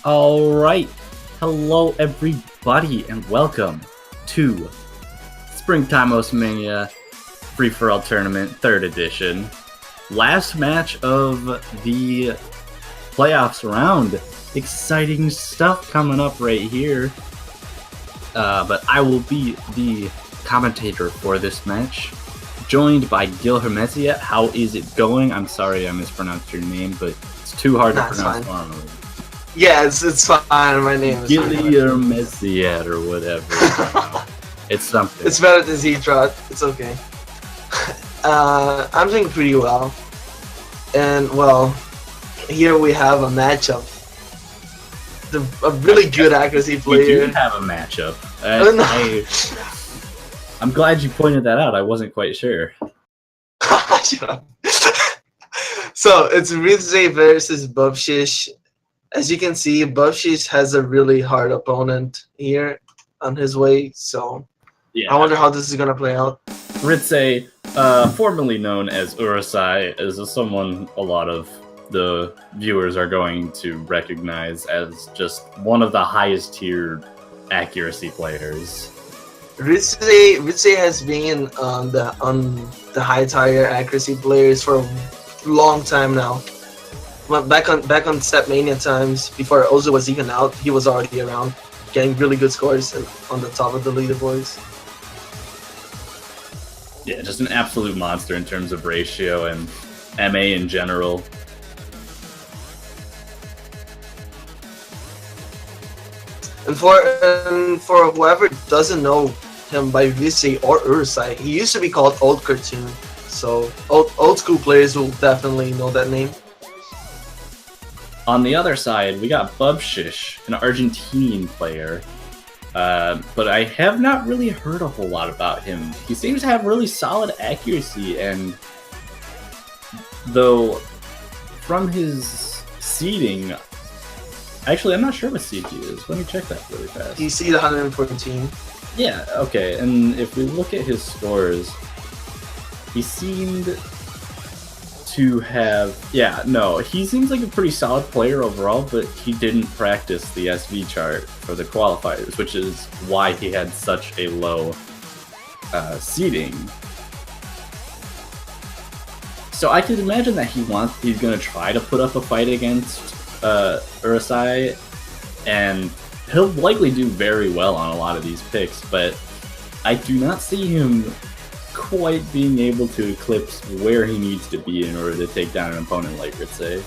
Alright, hello everybody and welcome to Springtime Mania Free-For-All Tournament 3rd edition. Last match of the playoffs round. Exciting stuff coming up right here. But I will be the commentator for this match, joined by Gil Hermesiat. How is it going? I'm sorry I mispronounced your name, but it's too hard to pronounce normally. Yeah, it's fine. My name is Gillier Messiat or whatever. It's something. It's better than Z-Trot. It's okay. I'm doing pretty well. And, well, here we have a matchup. A really good accuracy player. We do have a matchup. I'm glad you pointed that out. I wasn't quite sure. So, it's Rizze versus Bubshish. As you can see, Bubshish has a really hard opponent here on his way, so yeah. I wonder how this is going to play out. Rizze, formerly known as Urusai, is someone a lot of the viewers are going to recognize as just one of the highest tier accuracy players. Rizze has been on the high tier accuracy players for a long time now. Back on Step Mania times, before Ozu was even out, he was already around, getting really good scores and on the top of the leaderboards. Yeah, just an absolute monster in terms of ratio and MA in general. And for whoever doesn't know him by Rizze or Urusai, he used to be called Old Cartoon, so old school players will definitely know that name. On the other side, we got Bubshish, an Argentinian player, but I have not really heard a whole lot about him. He seems to have really solid accuracy, and though from his seeding, actually I'm not sure what seed he is. Let me check that really fast. He's seed 114. Yeah, okay, and if we look at his scores, he seemed to have, he seems like a pretty solid player overall, but he didn't practice the SV chart for the qualifiers, which is why he had such a low seeding. So I can imagine that he's going to try to put up a fight against Urusai, and he'll likely do very well on a lot of these picks, but I do not see him quite being able to eclipse where he needs to be in order to take down an opponent like Rizze.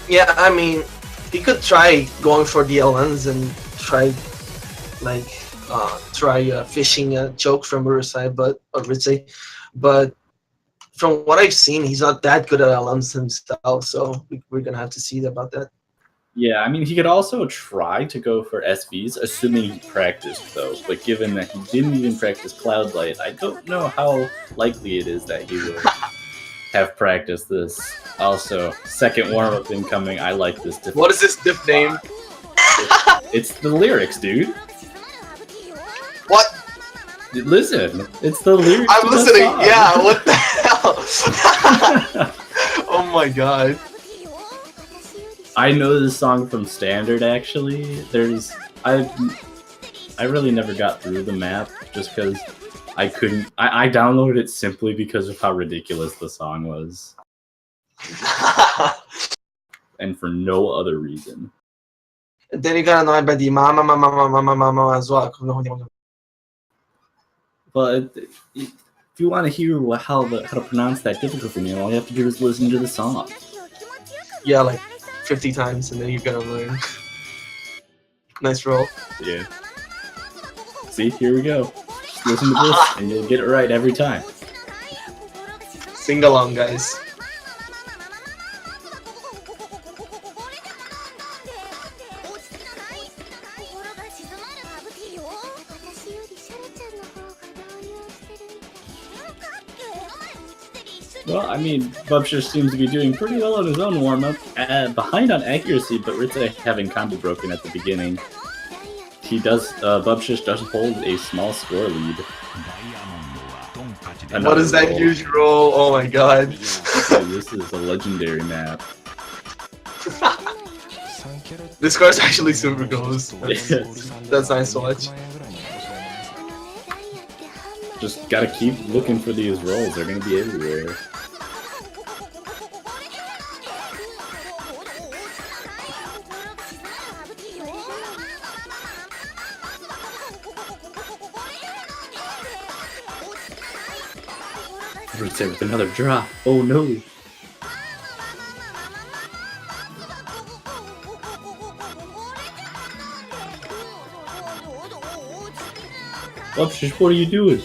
Yeah, I mean, he could try going for the LNs and try fishing a choke from Urusai, Rizze, but from what I've seen, he's not that good at LMs himself, so we're gonna have to see about that. Yeah, I mean, he could also try to go for SVs, assuming he practiced those. But given that he didn't even practice Cloudlight, I don't know how likely it is that he would have practiced this. Also, second warm-up incoming. I like this diff. What is this diff name? It's the lyrics, dude. What? Listen, it's the lyrics. I'm listening. Yeah, what the hell? Oh my god. I know this song from Standard, actually. I really never got through the map just because I couldn't. I downloaded it simply because of how ridiculous the song was. And for no other reason. And then you got annoyed by the mama as well. But if you want to hear how to pronounce that difficult name, all you have to do is listen to the song. Yeah, like 50 times, and then you're gonna learn. Nice roll. Yeah. See, here we go. Just listen to this, and you'll get it right every time. Sing along, guys. Well, I mean, Bubshish seems to be doing pretty well on his own warm-up. Behind on accuracy, but Rizze having combo broken at the beginning. Bubshish does hold a small score lead. What is that huge roll? Oh my god. This is a legendary map. This card's actually super close. Yes. That's nice to watch. Just gotta keep looking for these rolls. They're gonna be everywhere. Ritze with another drop. Oh no. Upshish, what are you doing?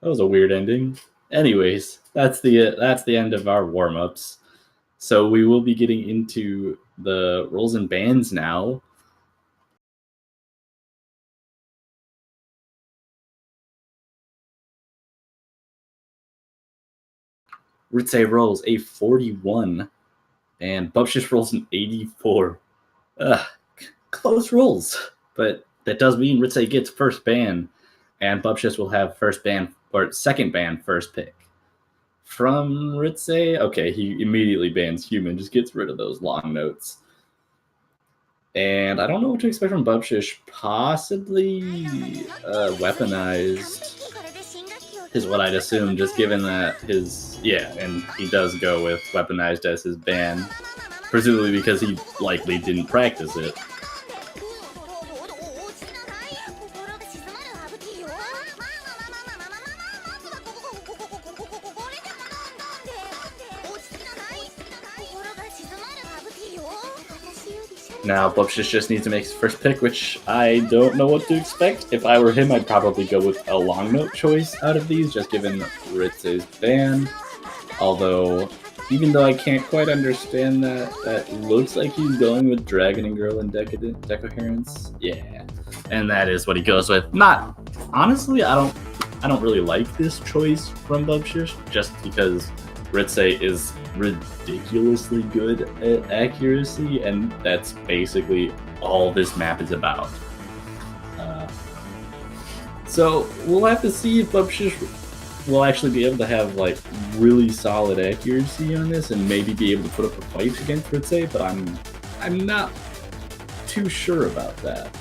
That was a weird ending. Anyways, that's the end of our warm-ups. So we will be getting into the rolls and bands now. Ritze rolls a 41, and Bubshish rolls an 84. Close rolls, but that does mean Ritze gets first ban, and Bubshish will have first ban or second ban first pick. From Ritze, okay, he immediately bans human, just gets rid of those long notes. And I don't know what to expect from Bubshish. Possibly weaponized is what I'd assume, just given that and he does go with weaponized as his ban, presumably because he likely didn't practice it. Now, Bubshish just needs to make his first pick, which I don't know what to expect. If I were him, I'd probably go with a long note choice out of these, just given Ritze's ban. Although, even though I can't quite understand that looks like he's going with Dragon and Girl and Decoherence. Yeah, and that is what he goes with. Not honestly, I don't really like this choice from Bubshish, just because Ritze is ridiculously good at accuracy, and that's basically all this map is about. So we'll have to see if Bubshish will actually be able to have like really solid accuracy on this, and maybe be able to put up a fight against Ritze. But I'm not too sure about that.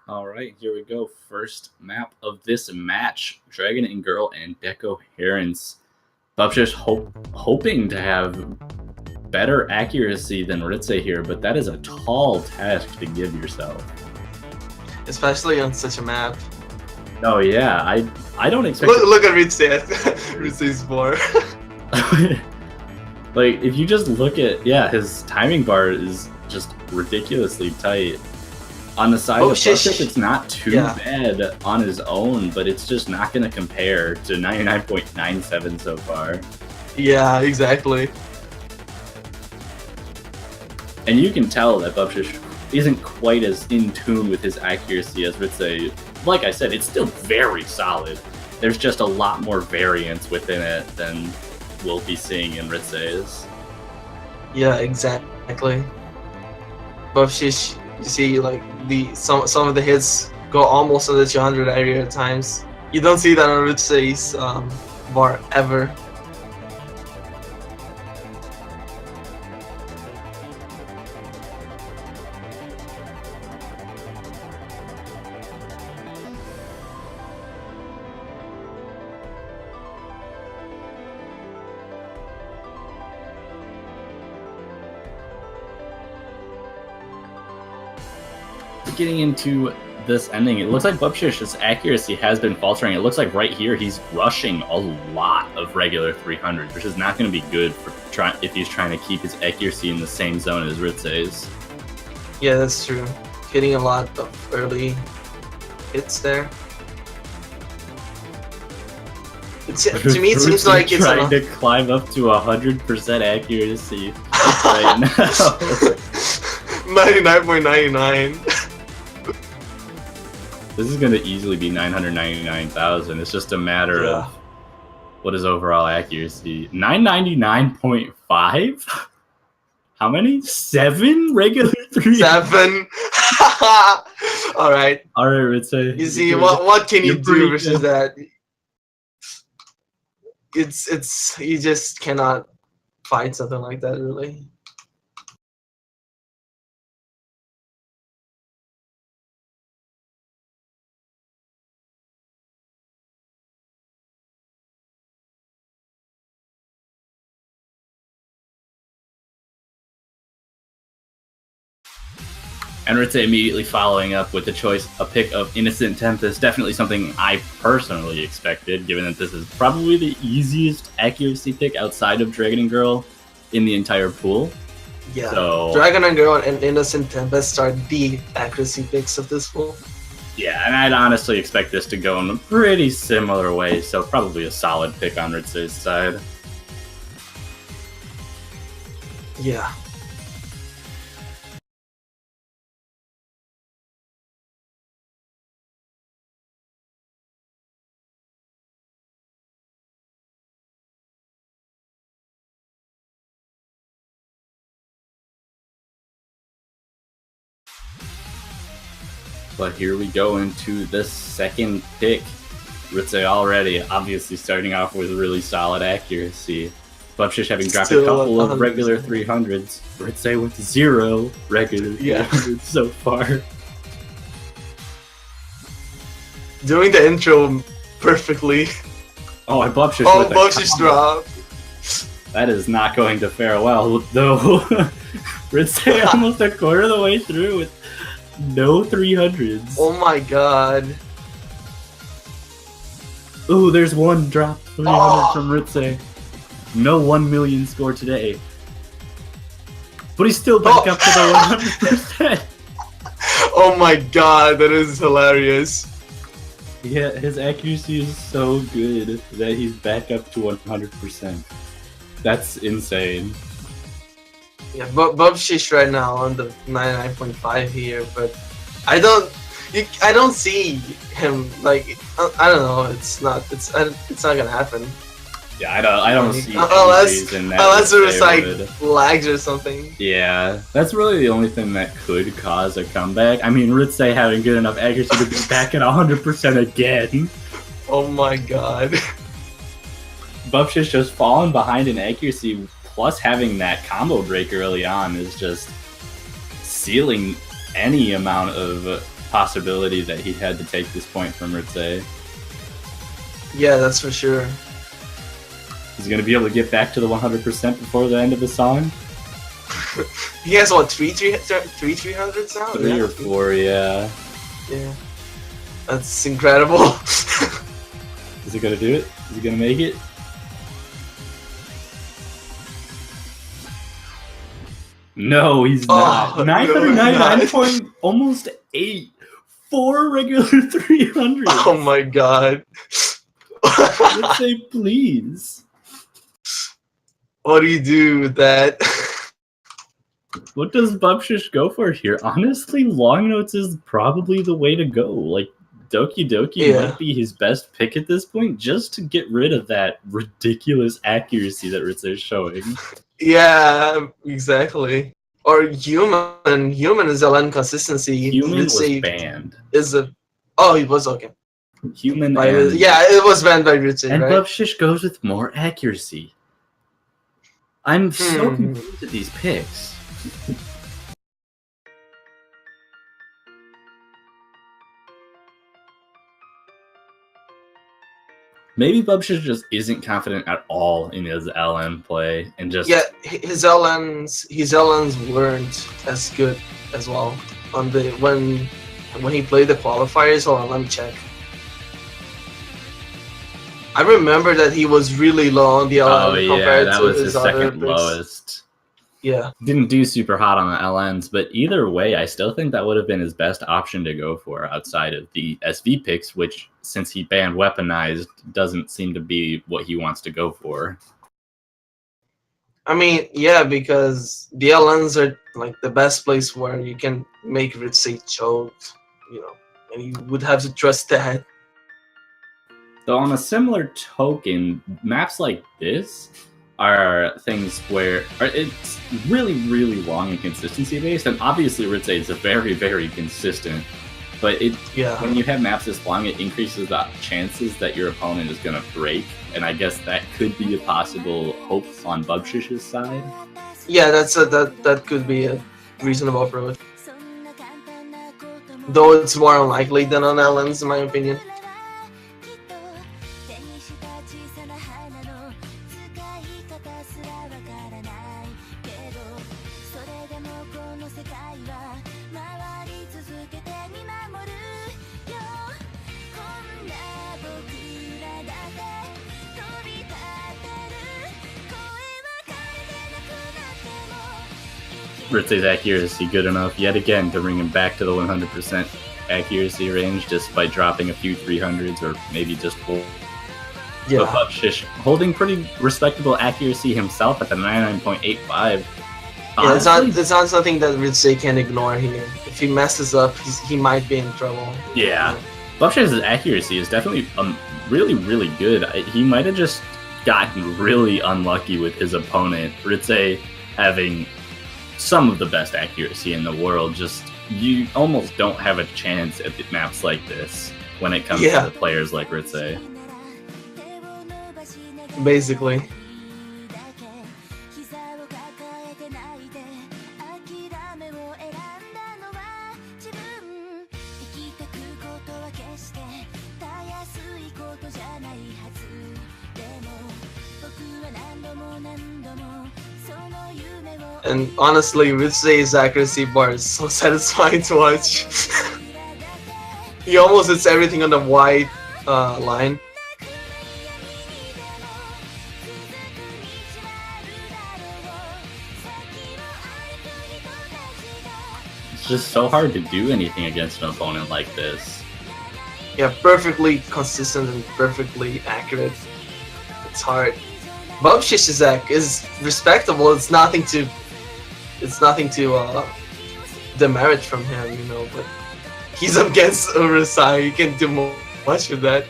All right, here we go. First map of this match: Dragon and Girl and Decoherence. Bubshish hoping to have better accuracy than Ritze here, but that is a tall task to give yourself, especially on such a map. Oh yeah, I don't expect. Look at Ritze. Ritze's bar. Like if you just look at his timing bar is just ridiculously tight. On the side of Bubshish, it's not too bad on his own, but it's just not going to compare to 99.97 so far. Yeah, exactly. And you can tell that Bubshish isn't quite as in tune with his accuracy as Ritze. Like I said, it's still very solid. There's just a lot more variance within it than we'll be seeing in Ritze's. Yeah, exactly. Bubshish, you see, like some of the hits go almost to the 200 area at times. You don't see that on Ritze's bar ever. Getting into this ending, it looks like Bubshish's accuracy has been faltering. It looks like right here he's rushing a lot of regular 300s, which is not going to be good for if he's trying to keep his accuracy in the same zone as Ritze's. Yeah, that's true. Hitting a lot of early hits there. To me, it seems like it's trying to climb up to 100% accuracy right now. 99.99. This is going to easily be 999,000. It's just a matter of what is overall accuracy. 999.5? How many? 7 regular 3? 7. All right. All right, Ritze. You see, what can you do versus that? It's you just cannot fight something like that, really. And Ritze immediately following up with a pick of Innocent Tempest. Definitely something I personally expected, given that this is probably the easiest accuracy pick outside of Dragon and Girl in the entire pool. Yeah, so, Dragon and Girl and Innocent Tempest are the accuracy picks of this pool. Yeah, and I'd honestly expect this to go in a pretty similar way, so probably a solid pick on Ritze's side. Yeah. But here we go into the second pick. Ritze already obviously starting off with really solid accuracy. Bubshish having dropped a couple of regular 300s. Ritze with 0 regular 300s so far. Doing the intro perfectly. Oh, and Bubshish with Bubshish drop. That is not going to fare well, though. Ritze almost a quarter of the way through with no 300s. Oh my god. Ooh, there's one drop 300 from Ritze. No 1 million score today. But he's still back up to the 100%. Oh my god, that is hilarious. Yeah, his accuracy is so good that he's back up to 100%. That's insane. Yeah, Bubshish right now on the 99.5 here, but I don't see him like I don't know. It's not gonna happen. Yeah, I don't see unless there's like would. lags or something. Yeah, that's really the only thing that could cause a comeback. I mean, Ritze having good enough accuracy to be back at 100% again. Oh my god. Bubshish just falling behind in accuracy, plus having that combo break early on is just sealing any amount of possibility that he had to take this point from Ritze. Yeah, that's for sure. He's going to be able to get back to the 100% before the end of the song? He has what, 300s now? 3 or 4, yeah. Yeah. That's incredible. Is he going to do it? Is he going to make it? No, he's not. 999 almost 8. 4 regular 300. Oh my god. Let's say please. What do you do with that? What does Bubshish go for here? Honestly, long notes is probably the way to go. Like, Doki Doki might be his best pick at this point, just to get rid of that ridiculous accuracy that Ritze is showing. Yeah, exactly. Or Human. Human is a inconsistency. Human was banned. Oh, it was okay. Human yeah, it was banned by Ritze, and right? Bubshish goes with more accuracy. I'm so confused at these picks. Maybe Bubshish just isn't confident at all in his LN play, and just his LNs weren't as good as well on the when he played the qualifiers. Hold on, let me check. I remember that he was really low on the LN compared to his second lowest. Yeah. Didn't do super hot on the LNs, but either way, I still think that would have been his best option to go for outside of the SV picks, which, since he banned Weaponized, doesn't seem to be what he wants to go for. I mean, yeah, because the LNs are like the best place where you can make Ritze choke, you know. and you would have to trust that. Though on a similar token, maps like this are things where it's really, really long and consistency based, and obviously Ritze is a very, very consistent. But when you have maps this long, it increases the chances that your opponent is going to break, and I guess that could be a possible hope on Bubshish's side. Yeah, that could be a reasonable approach. Though it's more unlikely than on Ellen's, in my opinion. Ritze's accuracy good enough yet again to bring him back to the 100% accuracy range, just by dropping a few 300s or maybe just 4. Yeah. But Bubshish holding pretty respectable accuracy himself at the 99.85. Yeah, it's not something that Ritze can ignore here. If he messes up, he might be in trouble. Yeah. Bubshish's accuracy is definitely really, really good. He might have just gotten really unlucky with his opponent. Ritze having some of the best accuracy in the world. Just, you almost don't have a chance at the maps like this when it comes to the players like Ritze. Basically. And honestly, Ritze's accuracy bar is so satisfying to watch. He almost hits everything on the white line. It's just so hard to do anything against an opponent like this. Yeah, perfectly consistent and perfectly accurate. It's hard. Bubshish's act is respectable. It's nothing to demerit from him, you know. But he's up against Urusai. He can't do much with that.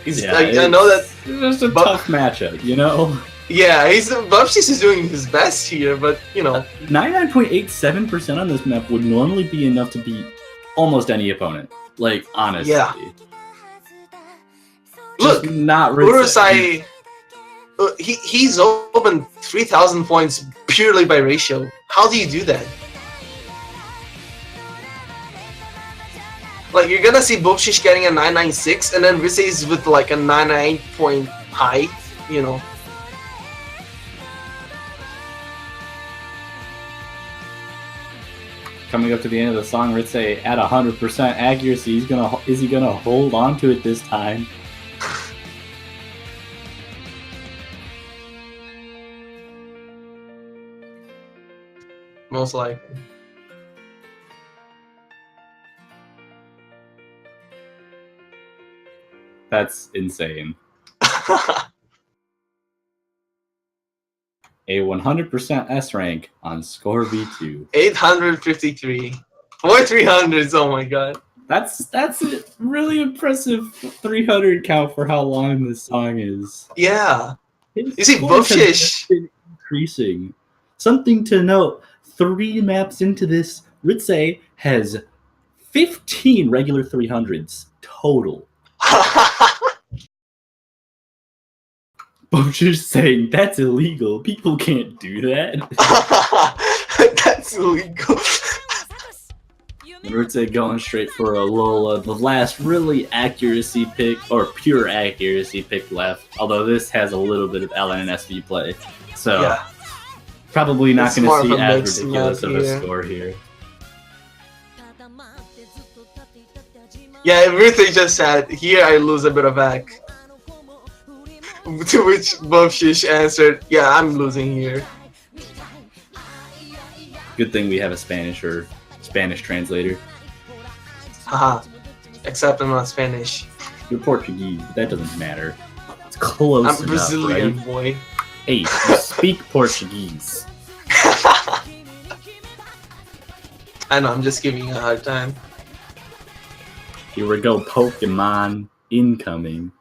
I know that it's just a tough matchup, you know. Yeah, Bubshish is doing his best here, but you know, 99.87% on this map would normally be enough to beat almost any opponent. Like, honestly. Yeah. Just look, not Urusai. He's opened 3,000 points purely by ratio. How do you do that? Like, you're gonna see Bubshish getting a 996, and then Ritze's with like a 99 point high, you know. Coming up to the end of the song, Ritze at 100% accuracy. Is he gonna hold on to it this time? Most likely. That's insane. A 100% S rank on Score V2. 853. 300s, oh my god. That's a really impressive 300 count for how long this song is. Yeah. You see, Bubshish increasing. Something to note, 3 maps into this, Ritze has 15 regular 300s total. Bubshish saying that's illegal. People can't do that. That's illegal. Ritze going straight for a Lola. The last really accuracy pick, or pure accuracy pick left. Although this has a little bit of LN and SV play. So yeah. Probably not going to see as ridiculous of a score here. Yeah, Ritze just said, here I lose a bit of back. To which Bubshish answered, yeah, I'm losing here. Good thing we have a Spanish translator. Haha. Except I'm not Spanish. You're Portuguese, but that doesn't matter. It's close enough, I'm Brazilian, right? boy. Hey, you speak Portuguese. I know, I'm just giving you a hard time. Here we go, Pokemon incoming.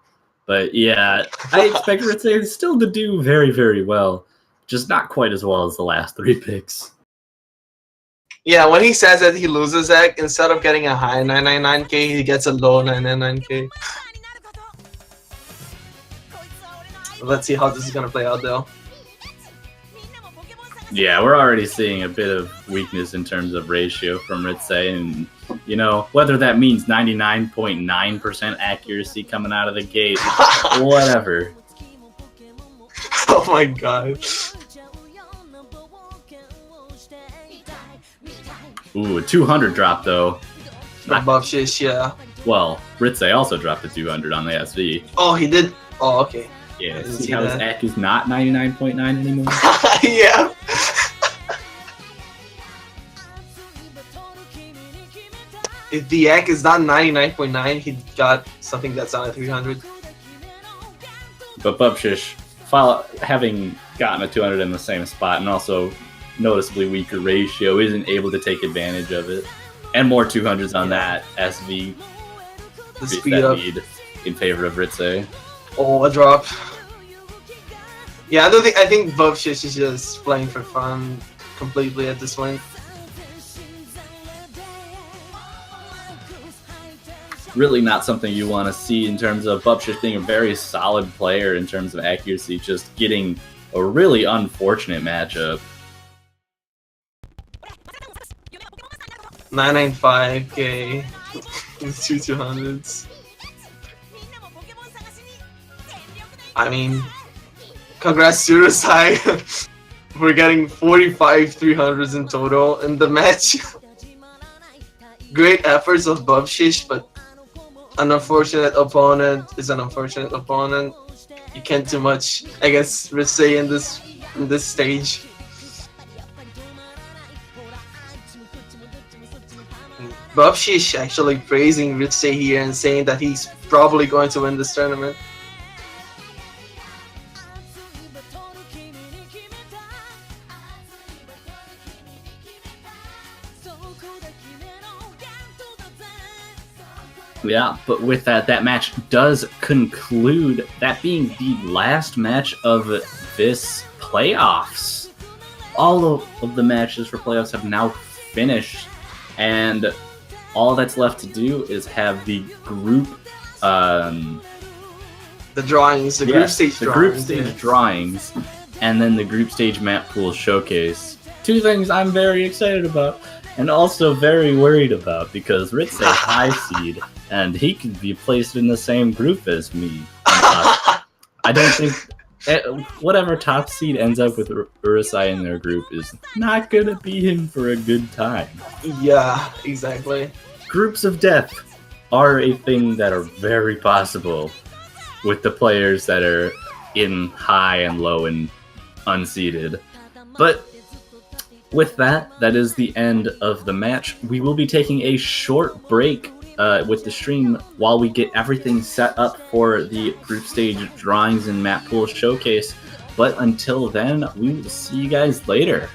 But yeah, I expect Ritze still to do very, very well. Just not quite as well as the last 3 picks. Yeah, when he says that he loses that, instead of getting a high 999k, he gets a low 999k. Let's see how this is gonna play out though. Yeah, we're already seeing a bit of weakness in terms of ratio from Ritze, and you know, whether that means 99.9% accuracy coming out of the gate, whatever. Oh my god. Ooh, a 200 drop though. Above shish, yeah. Well, Ritze also dropped a 200 on the SV. Oh, he did. Oh, okay. Yeah, see how his AC is not 99.9 anymore? Yeah. If the AC is not 99.9, he got something that's on a 300. But Bubshish, having gotten a 200 in the same spot and also noticeably weaker ratio, isn't able to take advantage of it. And more 200s on that SV. The speed up in favor of Ritze. Oh, a drop. Yeah, I think Bubshish is just playing for fun completely at this point. Really not something you want to see in terms of Bubshish being a very solid player in terms of accuracy, just getting a really unfortunate matchup. 995k. With 200s. I mean, congrats to Urusai. We're getting 45 300s in total in the match. Great efforts of Bubshish, but an unfortunate opponent is an unfortunate opponent. You can't do much, I guess, Ritze in this stage. Bubshish actually praising Ritze here and saying that he's probably going to win this tournament. Yeah, but with that match does conclude, that being the last match of this playoffs. All of the matches for playoffs have now finished, and all that's left to do is have the group the drawings, the group stage drawings, and then the group stage map pool showcase. 2 things I'm very excited about and also very worried about, because Ritze high seed and he could be placed in the same group as me. I don't think whatever top seed ends up with Urusai in their group is not gonna be in for a good time. Yeah, exactly. Groups of death are a thing that are very possible with the players that are in high and low and unseeded. But with that is the end of the match. We will be taking a short break with the stream while we get everything set up for the group stage drawings and map pool showcase. But until then, we will see you guys later.